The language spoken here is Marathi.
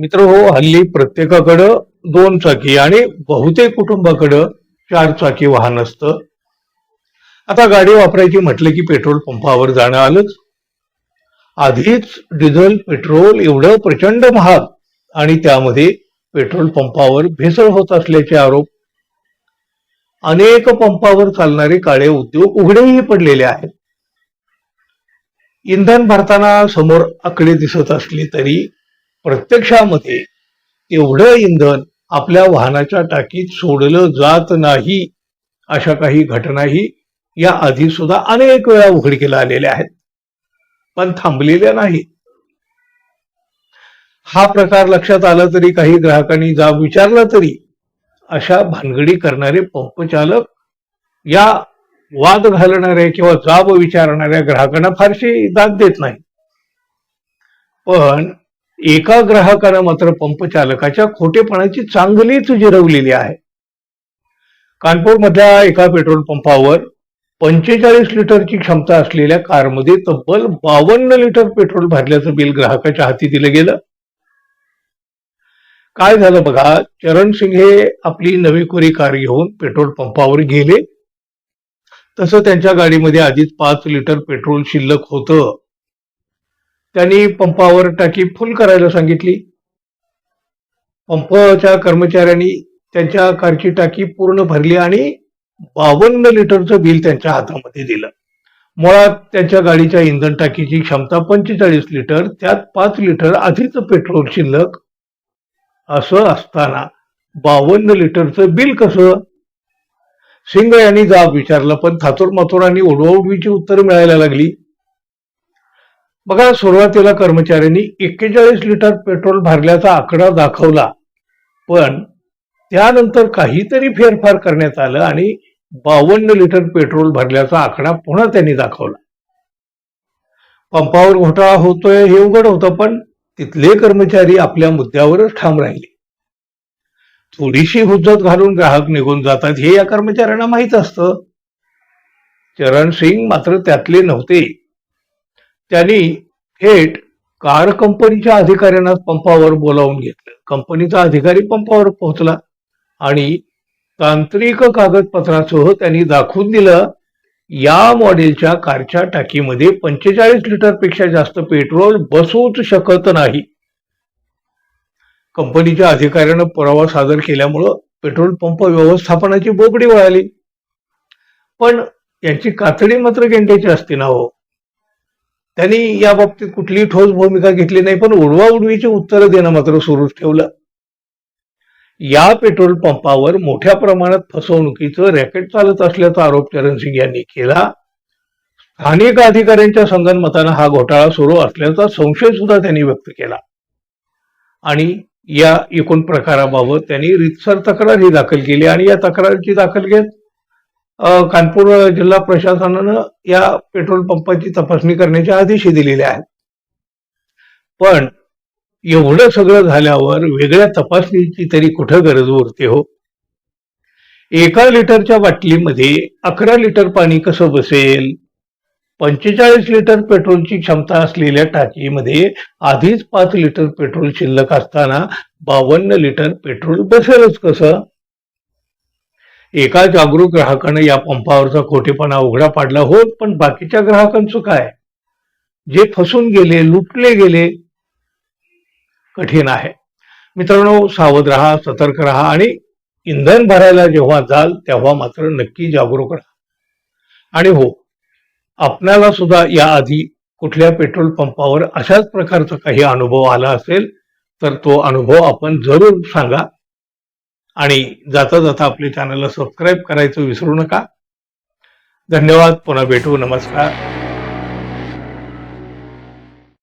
मित्र हो, हल्ली प्रत्येकाकडं दोन चाकी आणि बहुतेक कुटुंबाकडं चार चाकी वाहन असतं. आता गाडी वापरायची म्हटलं की पेट्रोल पंपावर जाणं आलंच. आधीच डिझेल पेट्रोल एवढं प्रचंड महाग आणि त्यामध्ये पेट्रोल पंपावर भेसळ होत असल्याचे आरोप. अनेक पंपावर चालणारे काळे उद्योग उघडेही पडलेले आहेत. इंधन भरताना समोर आकडे दिसत असली तरी प्रत्यक्षामध्ये तेवढं इंधन आपल्या वाहनाच्या टाकीत सोडलं जात नाही. अशा काही घटनाही या आधी सुद्धा अनेक वेळा उघडकीला आलेल्या आहेत, पण थांबलेल्या नाही. हा प्रकार लक्षात आला तरी काही ग्राहकांनी जाब विचारला तरी अशा भानगडी करणारे पंपचालक या वाद घालणाऱ्या किंवा जाब विचारणाऱ्या ग्राहकांना फारशी दाद देत नाही. पण एका ग्राहकानं मात्र पंपचालकाच्या खोटेपणाची चांगलीच जिरवलेली आहे. कानपूरमधल्या एका पेट्रोल पंपावर 45 लिटरची क्षमता असलेल्या कारमध्ये तब्बल 52 लिटर पेट्रोल भरल्याचं बिल ग्राहकाच्या हाती दिलं गेलं. काय झालं बघा, चरण सिंग हे आपली नवी कोरी कार घेऊन पेट्रोल पंपावर गेले. तसं त्यांच्या गाडीमध्ये आधीच 5 लिटर पेट्रोल शिल्लक होतं. त्यांनी पंपावर टाकी फुल करायला सांगितली. पंपच्या कर्मचाऱ्यांनी त्यांच्या कारची टाकी पूर्ण भरली आणि 52 लिटरचं बिल त्यांच्या हातामध्ये दिलं. मुळात त्यांच्या गाडीच्या इंधन टाकीची क्षमता 45 लिटर, त्यात 5 लिटर आधीच पेट्रोल शिल्लक असं असताना 52 लिटरचं बिल कसं? सिंग यांनी जाब विचारला, पण थातुरमातुर आणि उडवाउडवीची उत्तरं मिळायला लागली. बघा, सुरुवातीला कर्मचाऱ्यांनी 41 लिटर पेट्रोल भरल्याचा आकडा दाखवला, पण त्यानंतर काहीतरी फेरफार करण्यात आलं आणि 52 लिटर पेट्रोल भरल्याचा आकडा पुन्हा त्यांनी दाखवला. पंपावर घोटाळा होतोय हे उघड होतं, पण तिथले कर्मचारी आपल्या मुद्द्यावरच ठाम राहिले. थोडीशी हुज्जत घालून ग्राहक निघून जातात हे या कर्मचाऱ्यांना माहीत असतं. चरण सिंग मात्र त्यातले नव्हते. त्यांनी थेट कार कंपनीच्या अधिकाऱ्यांना पंपावर बोलावून घेतलं. कंपनीचा अधिकारी पंपावर पोहोचला आणि तांत्रिक कागदपत्रासह त्यांनी दाखवून दिलं, या मॉडेलच्या कारच्या टाकीमध्ये 45 लिटर पेक्षा जास्त पेट्रोल बसूच शकत नाही. कंपनीच्या अधिकाऱ्यानं पुरावा सादर केल्यामुळं पेट्रोल पंप व्यवस्थापनाची बोबडी वळाली. पण यांची कातडी मात्र गेंड्याची असते ना हो. त्यांनी या बाबतीत कुठली ठोस भूमिका घेतली नाही, पण उडवाउडवीची उत्तरं देणं मात्र सुरूच ठेवलं. या पेट्रोल पंपावर मोठ्या प्रमाणात फसवणुकीचं रॅकेट चालत असल्याचा आरोप चरण सिंग यांनी केला. स्थानिक अधिकाऱ्यांच्या संगनमतानं हा घोटाळा सुरू असल्याचा संशय सुद्धा त्यांनी व्यक्त केला आणि या एकूण प्रकाराबाबत त्यांनी रीतसर तक्रारही दाखल केली आणि या तक्रारीची दाखल घेत कानपूर जिल्हा प्रशासनानं या पेट्रोल पंपाची तपासणी करण्याचे आदेशही दिलेले आहेत. पण एवढं सगळं झाल्यावर वेगळ्या तपासणीची तरी कुठं गरज उरते हो. 1 लिटरच्या बाटलीमध्ये 11 लिटर पाणी कसं बसेल? 45 लिटर पेट्रोलची क्षमता असलेल्या टाकीमध्ये आधीच 5 लिटर पेट्रोल शिल्लक असताना 52 लिटर पेट्रोल बसेलच कसं? एका जागरूक ग्राहकानं या पंपावरचा खोटेपणा उघडा पाडला होत, पण बाकीच्या ग्राहकांचं काय? जे फसून गेले, लुटले गेले, कठीण आहे. मित्रांनो, सावध राहा, सतर्क राहा आणि इंधन भरायला जेव्हा जाल तेव्हा मात्र नक्की जागरूक राहा. आणि हो, आपल्याला सुद्धा याआधी कुठल्या पेट्रोल पंपावर अशाच प्रकारचा काही अनुभव आला असेल तर तो अनुभव आपण जरूर सांगा आणि जाता जाता आपल्या चॅनलला सबस्क्राईब करायचं विसरू नका. धन्यवाद. पुन्हा भेटू. नमस्कार.